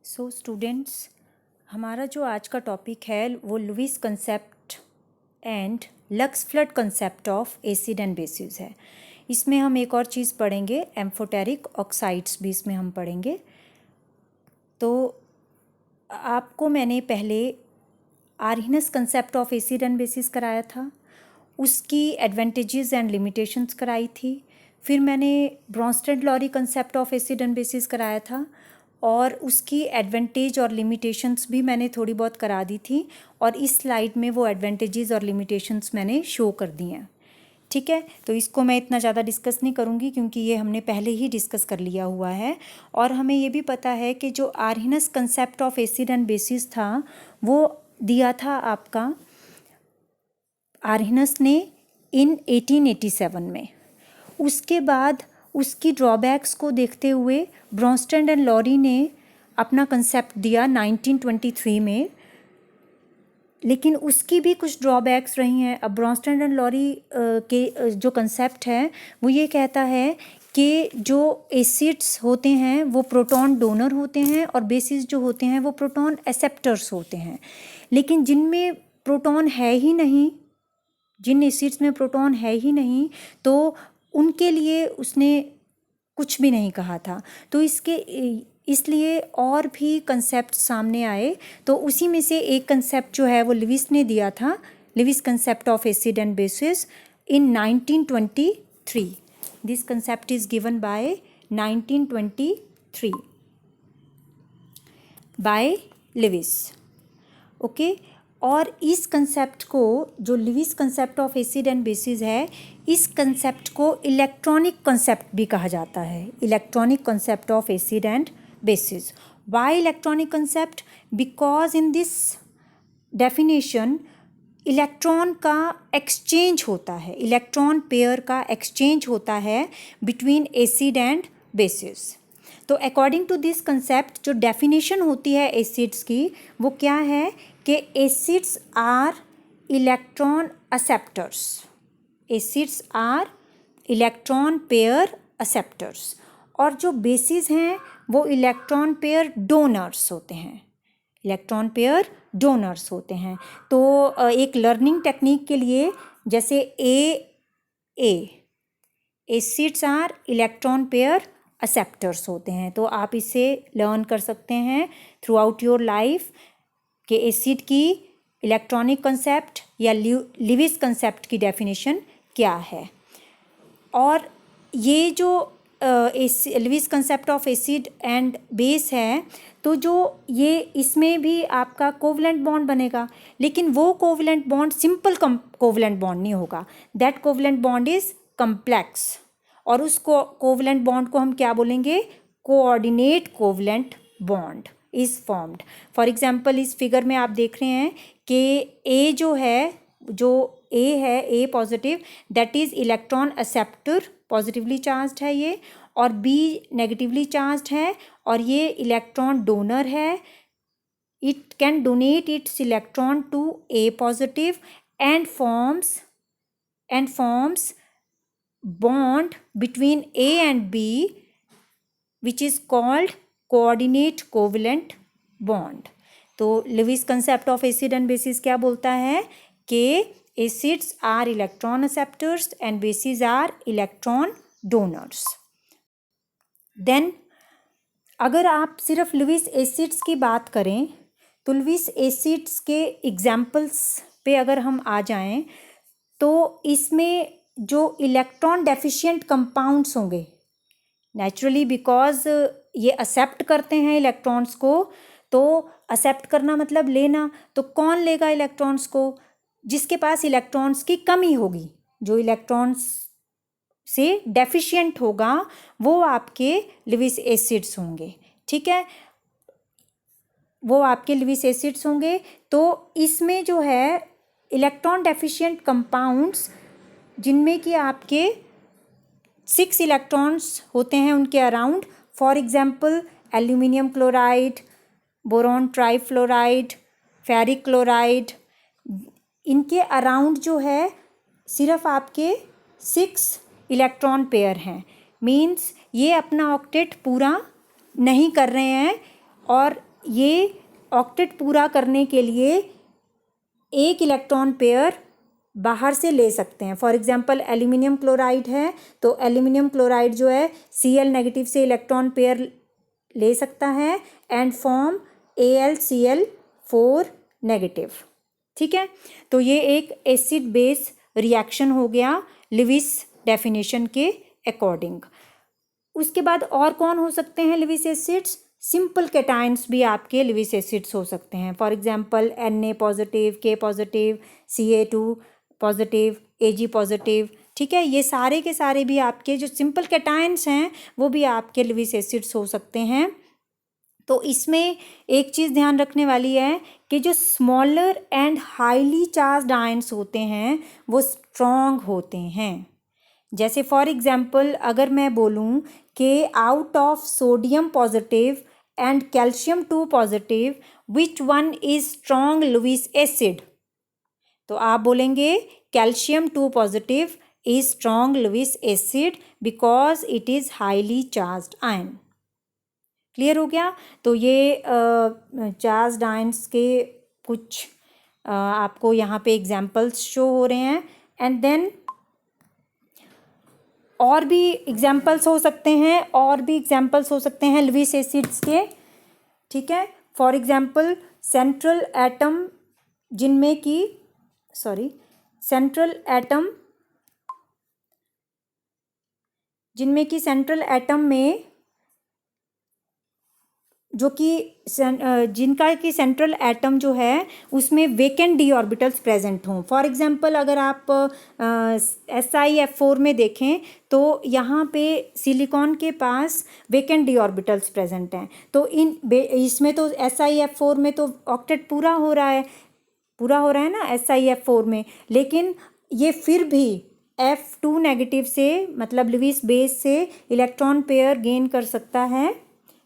So students, हमारा जो आज का टॉपिक है वो Lewis concept and Lux Flood concept of acid and bases है। इसमें हम एक और चीज़ पढ़ेंगे, एम्फोटेरिक ऑक्साइड्स भी इसमें हम पढ़ेंगे। तो आपको मैंने पहले Arrhenius concept of acid and bases कराया था, उसकी एडवांटेजेस एंड लिमिटेशंस कराई थी। फिर मैंने Bronsted-lorry concept of acid and bases कराया था और उसकी एडवांटेज और लिमिटेशंस भी मैंने थोड़ी बहुत करा दी थी, और इस स्लाइड में वो एडवांटेजेस और लिमिटेशंस मैंने शो कर दी हैं। ठीक है, तो इसको मैं इतना ज़्यादा डिस्कस नहीं करूँगी क्योंकि ये हमने पहले ही डिस्कस कर लिया हुआ है। और हमें ये भी पता है कि जो Arrhenius concept of acid and bases था वो दिया था आपका आर्हिनस ने इन 1887 में। उसके बाद उसकी ड्रॉबैक्स को देखते हुए ब्रोंस्टेड एंड लॉरी ने अपना कंसेप्ट दिया 1923 में, लेकिन उसकी भी कुछ ड्रॉबैक्स रही हैं। अब ब्रोंस्टेड एंड लॉरी के जो कंसेप्ट है वो ये कहता है कि जो एसिड्स होते हैं वो प्रोटॉन डोनर होते हैं और बेसिस जो होते हैं वो प्रोटॉन एक्सेप्टर्स होते हैं। लेकिन जिनमें प्रोटॉन है ही नहीं, जिन एसिड्स में प्रोटॉन है ही नहीं, तो उनके लिए उसने कुछ भी नहीं कहा था। तो इसलिए और भी कंसेप्ट सामने आए। तो उसी में से एक कंसेप्ट जो है वो लुईस ने दिया था, Lewis concept of acid and bases in 1923। This concept is given by 1923 by Lewis. Okay, और इस कंसेप्ट को, जो Lewis concept of acid and bases है, इस कंसेप्ट को इलेक्ट्रॉनिक कंसेप्ट भी कहा जाता है। Electronic concept of acid and bases. Why electronic concept? Because in this definition electron का एक्सचेंज होता है, इलेक्ट्रॉन पेयर का एक्सचेंज होता है बिटवीन एसिड एंड बेसिस। तो अकॉर्डिंग टू दिस कंसेप्ट जो डेफिनेशन होती है एसिड्स की वो क्या है कि acids are electron acceptors. Acids are electron pair acceptors, और जो बेसिस हैं वो इलेक्ट्रॉन पेयर डोनर्स होते हैं। इलेक्ट्रॉन पेयर डोनर्स होते हैं। तो एक लर्निंग टेक्निक के लिए, जैसे acids are electron pair acceptors होते हैं, तो आप इसे लर्न कर सकते हैं थ्रू आउट योर लाइफ कि एसिड की इलेक्ट्रॉनिक कंसेप्ट या लुईस कंसेप्ट की डेफिनेशन क्या है। और ये जो Lewis concept of acid and base है, तो जो ये इसमें भी आपका कोवलेंट बॉन्ड बनेगा, लेकिन वो covalent bond simple covalent bond नहीं होगा। That covalent bond is complex, और उस कोवलेंट बॉन्ड को हम क्या बोलेंगे? Coordinate covalent bond is formed. For example इस फिगर में आप देख रहे हैं कि ए जो है, जो ए है, A positive, that is electron acceptor, positively charged है ये, और बी नेगेटिवली चार्ज्ड है, और ये इलेक्ट्रॉन डोनर है। It can donate its electron to A positive and forms bond between A and B, which is called coordinate covalent bond. तो Lewis concept of acid and bases क्या बोलता है कि acids are electron acceptors and bases are electron donors. Then अगर आप सिर्फ Lewis acids की बात करें तो लुईस एसिड्स के एग्जाम्पल्स पे अगर हम आ जाएं तो इसमें जो इलेक्ट्रॉन डेफिशिएंट कंपाउंड्स होंगे, नेचुरली बिकॉज ये एक्सेप्ट करते हैं इलेक्ट्रॉन्स को, तो एक्सेप्ट करना मतलब लेना, तो कौन लेगा इलेक्ट्रॉन्स को? जिसके पास इलेक्ट्रॉन्स की कमी होगी, जो इलेक्ट्रॉन्स से डेफिशिएंट होगा, वो आपके लुईस एसिड्स होंगे। ठीक है, वो आपके लुईस एसिड्स होंगे। तो इसमें जो है इलेक्ट्रॉन डेफिशिएंट कंपाउंड्स, जिनमें कि आपके 6 इलेक्ट्रॉन्स होते हैं उनके around, for example aluminium chloride, boron trifluoride, ferric chloride, इनके अराउंड जो है सिर्फ आपके 6 इलेक्ट्रॉन पेयर हैं। मीन्स ये अपना ऑक्टेट पूरा नहीं कर रहे हैं, और ये ऑक्टेट पूरा करने के लिए एक इलेक्ट्रॉन पेयर बाहर से ले सकते हैं। फॉर एग्जांपल एल्यूमिनियम क्लोराइड है तो एल्यूमिनियम क्लोराइड जो है Cl नेगेटिव से इलेक्ट्रॉन पेयर ले सकता है एंड फॉर्म AlCl4 नेगेटिव। ठीक है, तो ये एक एसिड बेस रिएक्शन हो गया लिविस डेफिनेशन के अकॉर्डिंग। उसके बाद और कौन हो सकते हैं लिविस एसिड्स? सिंपल कैटायंस भी आपके लिविस एसिड्स हो सकते हैं। For example Na positive, K positive, Ca2 positive, Ag positive. ठीक है, ये सारे के सारे भी आपके जो सिंपल कैटायंस हैं वो भी आपके लिविस एसिड्स हो सकते हैं। तो इसमें एक चीज़ ध्यान रखने वाली है कि जो smaller and highly charged ions होते हैं वो स्ट्रॉन्ग होते हैं। जैसे फॉर एग्जांपल अगर मैं बोलूँ कि out of sodium positive and calcium 2 positive which one is strong Lewis acid, तो आप बोलेंगे calcium 2 positive is strong Lewis acid because it is highly charged ion. Clear हो गया? तो ये चार्ज्ड आयंस के कुछ आपको यहाँ पे एग्जाम्पल्स शो हो रहे हैं एंड देन और भी एग्जाम्पल्स हो सकते हैं लुईस एसिड्स के। ठीक है, फॉर एग्जाम्पल सेंट्रल एटम जिनमें कि सेंट्रल एटम में जो कि जिनका कि सेंट्रल एटम जो है उसमें वेकेंट डी ऑर्बिटल्स प्रेजेंट हों। फॉर एग्जांपल अगर आप SiF4 में देखें तो यहाँ पे सिलिकॉन के पास वेकेंट डी ऑर्बिटल्स प्रेजेंट हैं। तो इसमें तो SiF4 में तो ऑक्टेट पूरा हो रहा है ना SiF4 में, लेकिन ये फिर भी F2 नेगेटिव से मतलब लुईस बेस से इलेक्ट्रॉन पेयर गेन कर सकता है,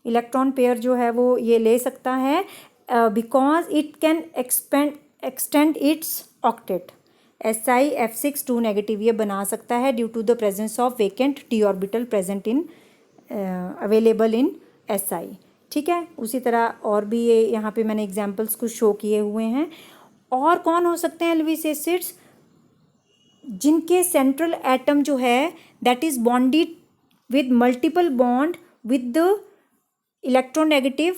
इलेक्ट्रॉन पेयर जो है वो ये ले सकता है because it can extend its octet. SiF6 2 negative ये बना सकता है due to the presence of vacant d orbital present in available in Si। ठीक है, उसी तरह और भी ये यहाँ पे मैंने एग्जाम्पल्स कुछ शो किए हुए हैं। और कौन हो सकते हैं लुईस एसिड्स? जिनके सेंट्रल एटम जो है that is bonded with multiple bond with the electronegative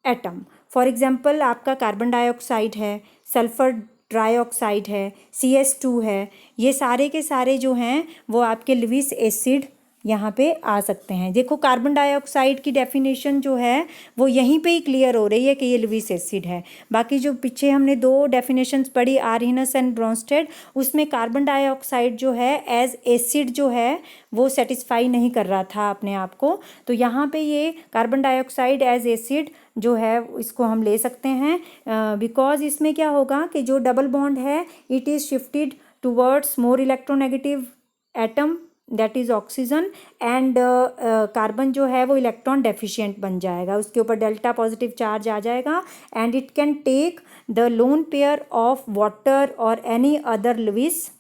atom. For example आपका कार्बन डाइऑक्साइड है, सल्फर ट्राइऑक्साइड है, CS2 है, ये सारे के सारे जो हैं वो आपके लुईस एसिड यहाँ पे आ सकते हैं। देखो कार्बन डाइऑक्साइड की डेफिनेशन जो है वो यहीं पे ही क्लियर हो रही है कि ये लुईस एसिड है। बाकी जो पीछे हमने 2 डेफिनेशंस पढ़ी आर्हिनस एंड ब्रोंस्टेड, उसमें कार्बन डाइऑक्साइड जो है एज एसिड जो है वो सेटिस्फाई नहीं कर रहा था अपने आप को। तो यहाँ पे ये कार्बन डाइऑक्साइड एज एसिड जो है इसको हम ले सकते हैं बिकॉज इसमें क्या होगा कि जो डबल बॉन्ड है it is shifted towards more electronegative atom that is oxygen and carbon जो है वो इलेक्ट्रॉन डेफिशिएंट बन जाएगा, उसके ऊपर डेल्टा पॉजिटिव चार्ज आ जाएगा and it can take the lone pair of water और एनी अदर लुईस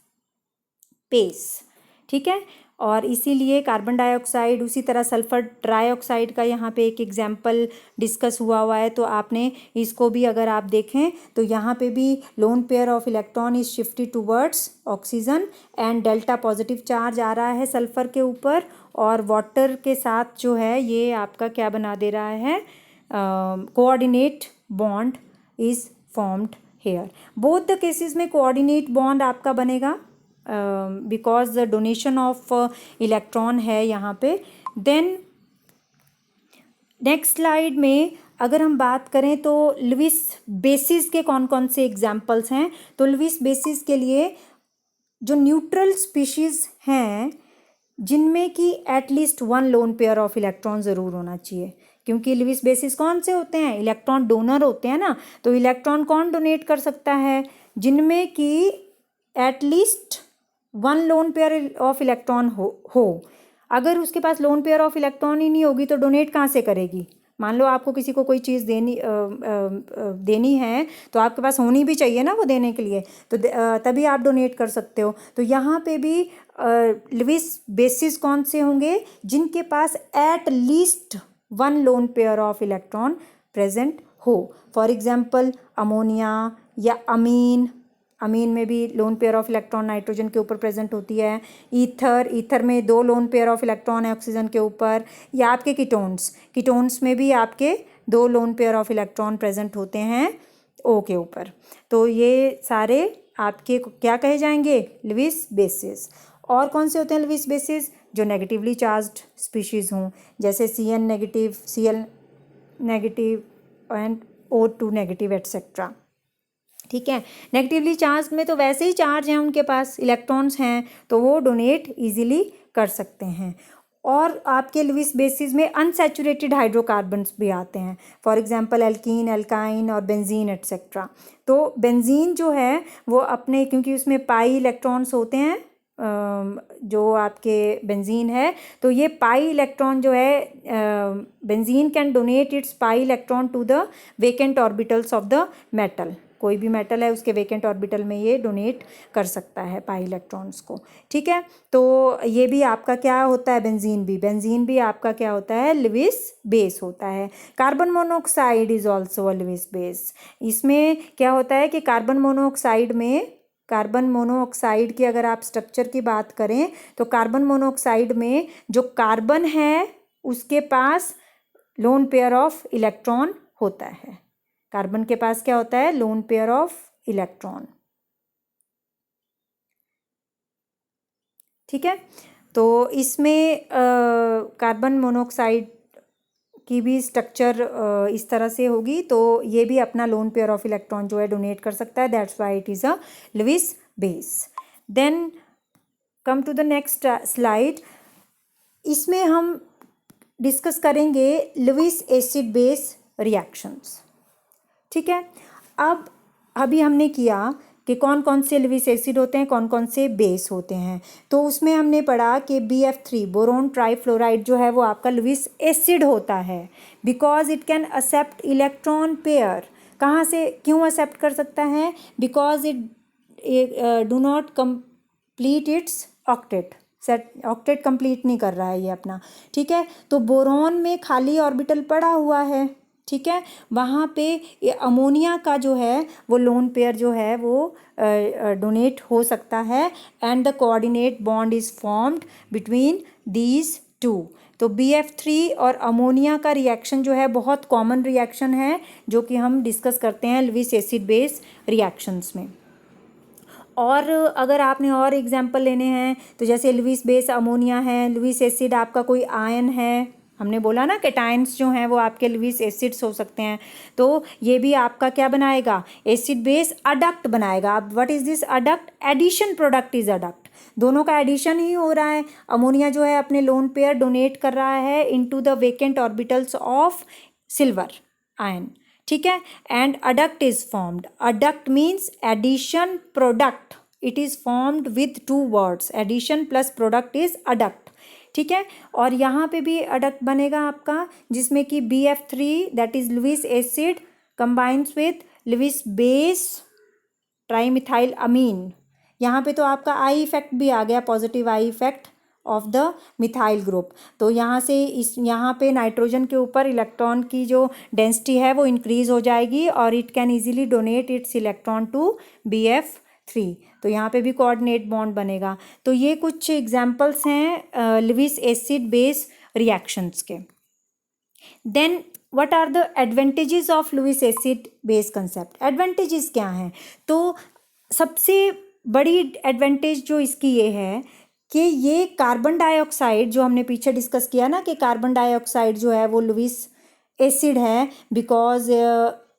बेस। ठीक है, और इसीलिए कार्बन डाइऑक्साइड उसी तरह सल्फर ट्राइऑक्साइड का यहाँ पे एक एग्जाम्पल डिस्कस हुआ है। तो आपने इसको भी अगर आप देखें तो यहाँ पे भी lone pair of electron is shifted towards oxygen and delta positive charge आ रहा है सल्फर के ऊपर और वाटर के साथ जो है ये आपका क्या बना दे रहा है, coordinate bond is formed here. Both the cases में कोऑर्डिनेट बॉन्ड आपका बनेगा because the donation of electron है यहाँ पे। देन नेक्स्ट स्लाइड में अगर हम बात करें तो लुईस बेसिस के कौन कौन से एग्जाम्पल्स हैं, तो लुईस बेसिस के लिए जो न्यूट्रल स्पीशीज़ हैं जिनमें कि at least 1 lone pair of electron ज़रूर होना चाहिए, क्योंकि लुईस बेसिस कौन से होते हैं, इलेक्ट्रॉन डोनर होते हैं ना। तो इलेक्ट्रॉन कौन डोनेट कर सकता है, जिनमें कि at least 1 lone pair of electron हो। अगर उसके पास लोन पेयर ऑफ इलेक्ट्रॉन ही नहीं होगी तो डोनेट कहाँ से करेगी। मान लो आपको किसी को कोई चीज़ देनी है तो आपके पास होनी भी चाहिए ना वो देने के लिए, तो तभी आप डोनेट कर सकते हो। तो यहाँ पे भी लुईस बेसिस कौन से होंगे, जिनके पास at least 1 lone pair of electron present हो। फॉर एग्जाम्पल अमोनिया या अमीन, अमीन में भी lone pair of electron nitrogen के ऊपर प्रेजेंट होती है। ईथर, ईथर में 2 लोन पेयर ऑफ इलेक्ट्रॉन है ऑक्सीजन के ऊपर। या आपके कीटोन्स, कीटोन्स में भी आपके 2 lone pair of electron present होते हैं ओ के ऊपर। तो ये सारे आपके क्या कहे जाएंगे, लिविस बेसिस। और कौन से होते हैं लिविस बेसिस, जो नेगेटिवली चार्ज्ड स्पीशीज़ हों, जैसे CN negative, Cl negative and O2 negative etcetera. ठीक है, नेगेटिवली चार्ज में तो वैसे ही चार्ज हैं, उनके पास इलेक्ट्रॉन्स हैं, तो वो डोनेट इजीली कर सकते हैं। और आपके लुईस बेसिस में अनसैचुरेटेड हाइड्रोकार्बन्स भी आते हैं, फॉर एग्जांपल एल्कीन, एल्काइन और बेंजीन एट्सेट्रा। तो बेंजीन जो है वो अपने, क्योंकि उसमें पाई इलेक्ट्रॉन्स होते हैं, जो आपके बेंजीन है, तो ये पाई इलेक्ट्रॉन जो है, benzene can donate its pi electron to the vacant orbitals of the metal. कोई भी मेटल है उसके वेकेंट ऑर्बिटल में ये डोनेट कर सकता है पाई इलेक्ट्रॉन्स को। ठीक है, तो ये भी आपका क्या होता है, बेंजीन भी आपका क्या होता है, लिविस बेस होता है। Carbon monoxide is also a Lewis base. इसमें क्या होता है कि कार्बन मोनोऑक्साइड की अगर आप स्ट्रक्चर की बात करें, तो कार्बन मोनोऑक्साइड में जो कार्बन है उसके पास लोन पेयर ऑफ इलेक्ट्रॉन होता है। कार्बन के पास क्या होता है, लोन पेयर ऑफ इलेक्ट्रॉन। ठीक है, तो इसमें कार्बन मोनोऑक्साइड की भी स्ट्रक्चर इस तरह से होगी, तो ये भी अपना लोन पेयर ऑफ इलेक्ट्रॉन जो है डोनेट कर सकता है, that's why it is a Lewis base. Then come to the next slide. इसमें हम डिस्कस करेंगे लिविस एसिड बेस रिएक्शंस। ठीक है, अब अभी हमने किया कि कौन कौन से लिविस एसिड होते हैं, कौन कौन से बेस होते हैं। तो उसमें हमने पढ़ा कि BF3 बोरोन ट्राईफ्लोराइड जो है वो आपका लिविस एसिड होता है, because it can accept electron pair. कहाँ से, क्यों एक्सेप्ट कर सकता है, because it do not complete its octet, octet complete नहीं कर रहा है ये अपना। ठीक है, तो बोरोन में खाली ऑर्बिटल पड़ा हुआ है। ठीक है, वहाँ पे ये अमोनिया का जो है वो लोन पेयर जो है वो डोनेट हो सकता है, and the coordinate bond is formed between these two. तो BF3 और अमोनिया का रिएक्शन जो है बहुत कॉमन रिएक्शन है, जो कि हम डिस्कस करते हैं लिविस एसिड बेस रिएक्शंस में। और अगर आपने और एग्जाम्पल लेने हैं, तो जैसे लिविस बेस अमोनिया है, लिविस एसिड आपका कोई आयन है, हमने बोला ना कैटायंस जो हैं वो आपके लिविस एसिड्स हो सकते हैं, तो ये भी आपका क्या बनाएगा, एसिड बेस अडक्ट बनाएगा। अब what is this adduct, addition product is adduct, दोनों का एडिशन ही हो रहा है। अमोनिया जो है अपने लोन पेयर डोनेट कर रहा है into the vacant orbitals of silver ion. ठीक है, and adduct is formed, adduct means addition product, it is formed with 2 words, addition plus product is adduct. ठीक है, और यहाँ पे भी अडक्ट बनेगा आपका, जिसमें कि BF3 that is Lewis acid combines with Lewis base trimethyl amine. यहाँ पे तो आपका आई इफेक्ट भी आ गया, positive I effect of the methyl group. तो यहाँ से यहाँ पे नाइट्रोजन के ऊपर इलेक्ट्रॉन की जो डेंसिटी है वो इंक्रीज हो जाएगी, और it can easily donate its electron to BF3। तो यहाँ पे भी कोऑर्डिनेट बॉन्ड बनेगा। तो ये कुछ एग्जाम्पल्स हैं लिविस एसिड बेस रिएक्शंस के। Then what are the advantages of Lewis acid base concept, advantages क्या हैं। तो सबसे बड़ी एडवांटेज जो इसकी ये है कि ये कार्बन डाइऑक्साइड जो हमने पीछे डिस्कस किया ना, कि कार्बन डाइऑक्साइड जो है वो लिविस एसिड है, because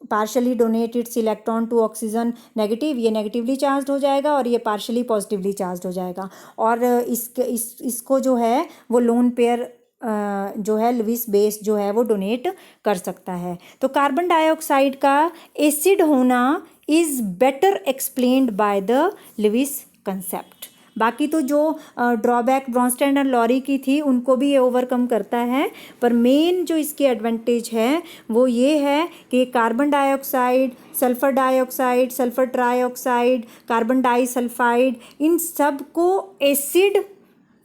partially donate its electron to oxygen negative, ये नेगेटिवली चार्ज हो जाएगा और ये पार्शली पॉजिटिवली चार्ज हो जाएगा, और इसको जो है वो लोन पेयर जो है लिविस बेस जो है वो डोनेट कर सकता है। तो कार्बन डाइऑक्साइड का एसिड होना is better explained by the Lewis concept. बाकी तो जो ड्रॉबैक ब्रॉन्स्टैंड और लॉरी की थी उनको भी ये ओवरकम करता है, पर मेन जो इसकी एडवांटेज है वो ये है कि carbon dioxide, sulphur dioxide, sulphur trioxide, carbon disulphide, इन सब को एसिड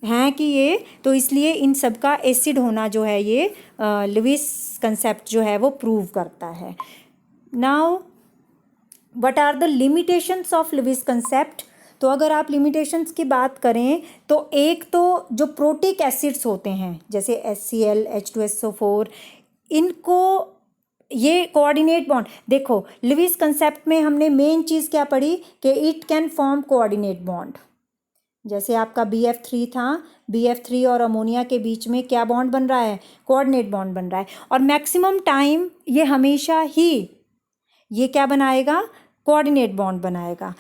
हैं कि ये, तो इसलिए इन सब का एसिड होना जो है ये लिविस कंसेप्ट जो है वो प्रूव करता है। Now what are the limitations of Lewis concept? तो अगर आप लिमिटेशंस की बात करें तो एक तो जो प्रोटिक एसिड्स होते हैं जैसे HCl, H2SO4, इनको ये कोऑर्डिनेट बॉन्ड, देखो लिविस कंसेप्ट में हमने मेन चीज़ क्या पढ़ी कि it can form coordinate bond. जैसे आपका BF3 था, BF3 और अमोनिया के बीच में क्या बॉन्ड बन रहा है? कोऑर्डिनेट बॉन्ड बन रहा है। और मैक्सिमम टाइम ये हमेशा ही ये क्या बनाएगा? कोऑर्डिनेट बॉन्ड बनाएगा।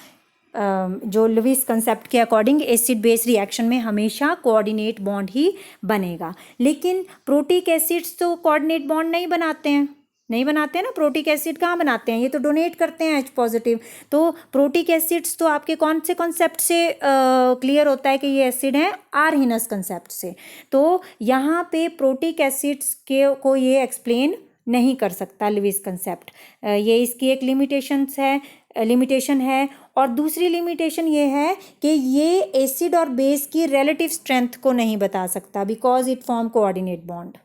जो लिविस कंसेप्ट के अकॉर्डिंग एसिड बेस रिएक्शन में हमेशा कोऑर्डिनेट बॉन्ड ही बनेगा। लेकिन प्रोटिक एसिड्स तो कोऑर्डिनेट बॉन्ड नहीं बनाते हैं, नहीं बनाते हैं ना। प्रोटिक एसिड कहाँ बनाते हैं? ये तो डोनेट करते हैं H पॉजिटिव। तो प्रोटिक एसिड्स तो आपके कौन से कॉन्सेप्ट से क्लियर होता है कि ये एसिड हैं? आर्हीनस कंसेप्ट से। तो यहाँ पे प्रोटिक एसिड्स के को ये एक्सप्लेन नहीं कर सकता लिविस कंसेप्ट, ये इसकी एक लिमिटेशन है। और दूसरी लिमिटेशन ये है कि ये एसिड और बेस की रिलेटिव स्ट्रेंथ को नहीं बता सकता because it form coordinate bond.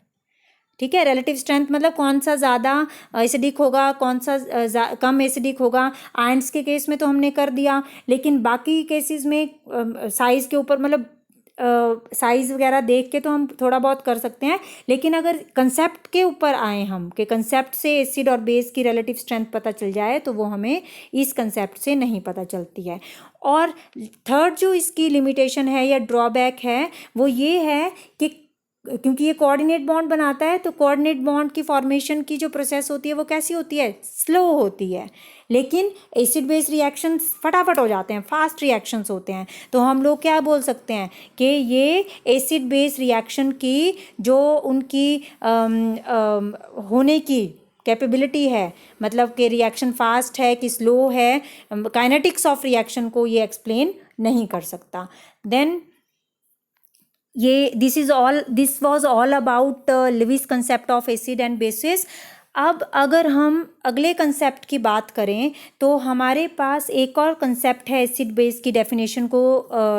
ठीक है, रिलेटिव स्ट्रेंथ मतलब कौन सा ज़्यादा एसिडिक होगा, कौन सा कम एसिडिक होगा। आयंस के केस में तो हमने कर दिया, लेकिन बाकी केसेस में साइज़ के ऊपर मतलब साइज़ वगैरह देख के तो हम थोड़ा बहुत कर सकते हैं। लेकिन अगर कंसेप्ट के ऊपर आए हम कि कंसेप्ट से एसिड और बेस की रिलेटिव स्ट्रेंथ पता चल जाए तो वो हमें इस कंसेप्ट से नहीं पता चलती है। और थर्ड जो इसकी लिमिटेशन है या ड्रॉबैक है वो ये है कि क्योंकि ये कोऑर्डिनेट बॉन्ड बनाता है तो कोऑर्डिनेट बॉन्ड की फॉर्मेशन की जो प्रोसेस होती है वो कैसी होती है? स्लो होती है। लेकिन एसिड बेस रिएक्शंस फटाफट हो जाते हैं, फास्ट रिएक्शंस होते हैं। तो हम लोग क्या बोल सकते हैं कि ये एसिड बेस रिएक्शन की जो उनकी होने की कैपेबिलिटी है, मतलब कि रिएक्शन फास्ट है कि स्लो है, काइनेटिक्स ऑफ रिएक्शन को ये एक्सप्लेन नहीं कर सकता। देन ये this was all about Lewis concept of acid and basis. अब अगर हम अगले कंसेप्ट की बात करें तो हमारे पास एक और कंसेप्ट है एसिड बेस की डेफिनेशन को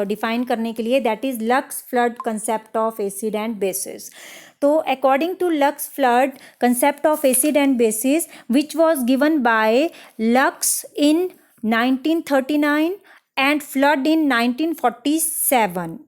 डिफाइन करने के लिए, that is Lux Flood concept of acid and bases. तो according to Lux Flood concept of acid and bases which was given by Lux in 1939 and Flood in 1947।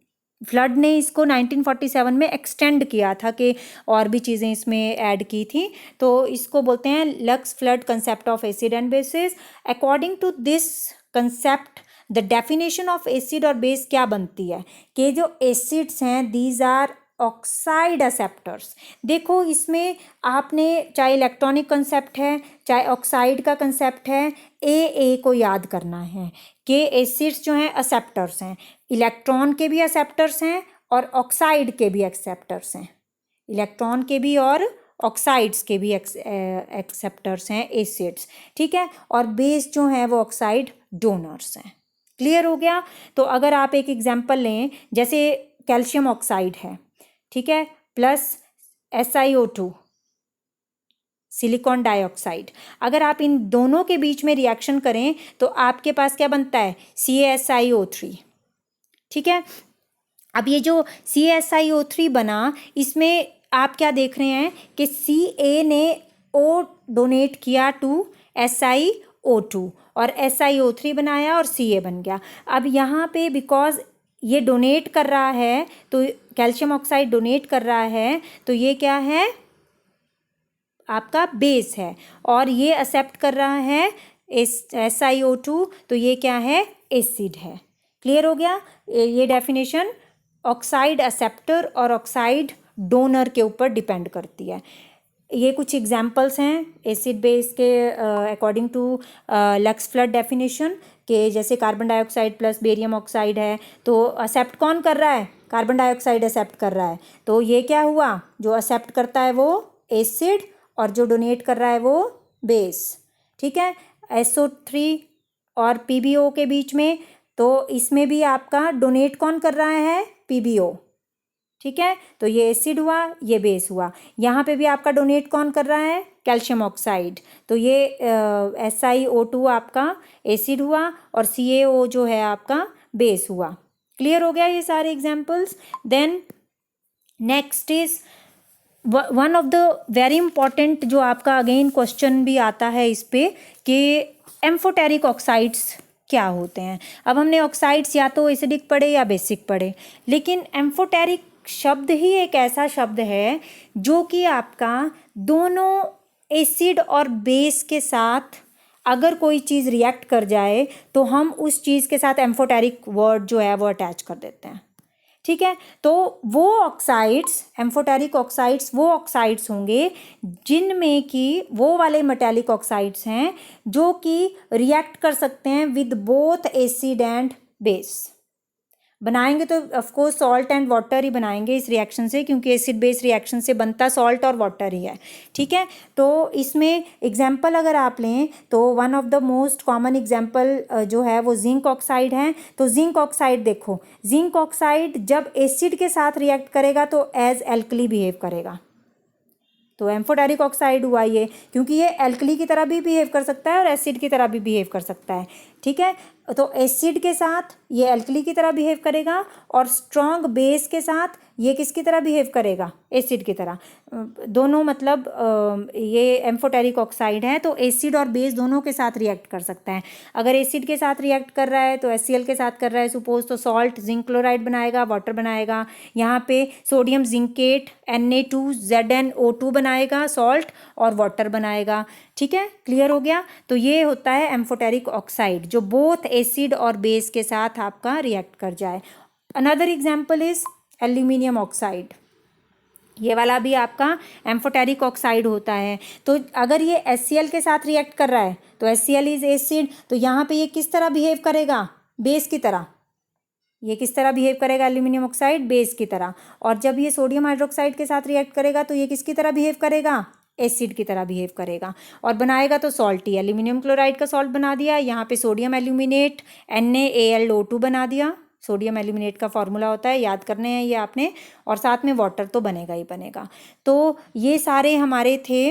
Flood ने इसको 1947 में extend किया था कि और भी चीज़ें इसमें ऐड की थी। तो इसको बोलते हैं Lux Flood concept of acid and bases. According to this concept the definition of acid और बेस क्या बनती है कि जो एसिड्स हैं दीज आर ऑक्साइड एक्सेप्टर्स। देखो इसमें आपने चाहे इलेक्ट्रॉनिक कंसेप्ट है चाहे ऑक्साइड का कंसेप्ट है, ए को याद करना है कि एसिड्स जो हैं एक्सेप्टर्स हैं, इलेक्ट्रॉन के भी एक्सेप्टर्स हैं और ऑक्साइड के भी एक्सेप्टर्स हैं। इलेक्ट्रॉन के भी और ऑक्साइड्स के भी एक्सेप्टर्स हैं एसिड्स, ठीक है। और बेस जो हैं वो ऑक्साइड डोनर्स हैं। क्लियर हो गया? तो अगर आप एक एग्जांपल लें, जैसे कैल्शियम ऑक्साइड है, ठीक है, प्लस SiO2 सिलिकॉन डाइऑक्साइड, अगर आप इन दोनों के बीच में रिएक्शन करें तो आपके पास क्या बनता है? CaSiO3, ठीक है। अब ये जो CaSiO3 बना, इसमें आप क्या देख रहे हैं कि Ca ने O डोनेट किया टू SiO2 और SiO3 बनाया और Ca बन गया। अब यहाँ पे बिकॉज ये डोनेट कर रहा है, तो कैल्शियम ऑक्साइड डोनेट कर रहा है, तो ये क्या है? आपका बेस है। और ये एक्सेप्ट कर रहा है SiO2, तो ये क्या है? एसिड है। क्लियर हो गया? ये डेफिनेशन ऑक्साइड एक्सेप्टर और ऑक्साइड डोनर के ऊपर डिपेंड करती है। ये कुछ एग्जांपल्स हैं एसिड बेस के according to Lux Flood definition के, जैसे carbon dioxide plus barium oxide है, तो एक्सेप्ट कौन कर रहा है? कार्बन डाइऑक्साइड एक्सेप्ट कर रहा है। तो ये क्या हुआ? जो एक्सेप्ट करता है वो एसिड और जो डोनेट कर रहा है वो बेस, ठीक है। SO3 और PbO के बीच में, तो इसमें भी आपका डोनेट कौन कर रहा है? PbO, ठीक है। तो ये एसिड हुआ, ये बेस हुआ। यहाँ पे भी आपका डोनेट कौन कर रहा है? Calcium oxide. तो ये SiO2 आपका एसिड हुआ और CaO जो है आपका बेस हुआ। क्लियर हो गया ये सारे examples. Then next is one of the very important, जो आपका अगेन क्वेश्चन भी आता है इस पे, कि एम्फोटेरिक ऑक्साइड्स क्या होते हैं. अब हमने ऑक्साइड्स या तो एसिडिक पढ़े या बेसिक पढ़े, लेकिन एम्फोटेरिक शब्द ही एक ऐसा शब्द है जो कि आपका दोनों एसिड और बेस के साथ अगर कोई चीज़ रिएक्ट कर जाए तो हम उस चीज़ के साथ एम्फोटेरिक वर्ड जो है वो अटैच कर देते हैं. ठीक है, तो वो ऑक्साइड्स, एम्फोटेरिक ऑक्साइड्स वो ऑक्साइड्स होंगे जिनमें कि वो वाले मेटेलिक ऑक्साइड्स हैं जो कि रिएक्ट कर सकते हैं with both acid and base. बनाएंगे तो of course salt and water ही बनाएंगे इस रिएक्शन से, क्योंकि एसिड बेस रिएक्शन से बनता सॉल्ट और वाटर ही है. ठीक है, तो इसमें एग्जांपल अगर आप लें तो one of the most common example जो है वो जिंक ऑक्साइड है. तो जिंक ऑक्साइड देखो, जिंक ऑक्साइड जब एसिड के साथ रिएक्ट करेगा तो एज एल्कली बिहेव करेगा. तो एम्फोटेरिक ऑक्साइड हुआ ये, क्योंकि ये एल्कली की तरह भी बिहेव कर सकता है और एसिड की तरह भी बिहेव कर सकता है. ठीक है, तो एसिड के साथ ये एल्कली की तरह बिहेव करेगा और स्ट्रॉन्ग बेस के साथ ये किसकी तरह बिहेव करेगा, एसिड की तरह. दोनों मतलब ये एम्फोटेरिक ऑक्साइड है तो एसिड और बेस दोनों के साथ रिएक्ट कर सकता है. अगर एसिड के साथ रिएक्ट कर रहा है तो HCl के साथ कर रहा है सपोज, तो सॉल्ट जिंक क्लोराइड बनाएगा, वाटर बनाएगा. यहाँ पे सोडियम जिंकेट Na2ZnO2 बनाएगा सॉल्ट, और वाटर बनाएगा. ठीक है, क्लियर हो गया. तो ये होता है एम्फोटेरिक ऑक्साइड जो बोथ एसिड और बेस के साथ आपका रिएक्ट कर जाए. Another example is aluminium oxide. ये वाला भी आपका एम्फोटेरिक ऑक्साइड होता है. तो अगर ये HCl के साथ रिएक्ट कर रहा है तो HCl इज एसिड, तो यहाँ पे ये किस तरह बिहेव करेगा, बेस की तरह. ये किस तरह बिहेव करेगा, एल्यूमिनियम ऑक्साइड बेस की तरह. और जब ये सोडियम हाइड्रोक्साइड के साथ रिएक्ट करेगा तो ये किसकी तरह बिहेव करेगा, एसिड की तरह बिहेव करेगा. और बनाएगा तो सॉल्ट ही, एल्यूमिनियम क्लोराइड का सॉल्ट बना दिया, यहाँ पे सोडियम एल्यूमिनेट NaAlO2 बना दिया. सोडियम एल्यूमिनेट का फॉर्मूला होता है, याद करने हैं ये आपने, और साथ में वाटर तो बनेगा ही बनेगा. तो ये सारे हमारे थे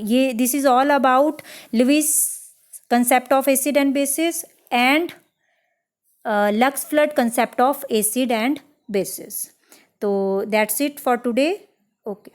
ये this is all about Lewis concept of acid and basis and Lux flood concept of acid and bases. So that's it for today. Okay.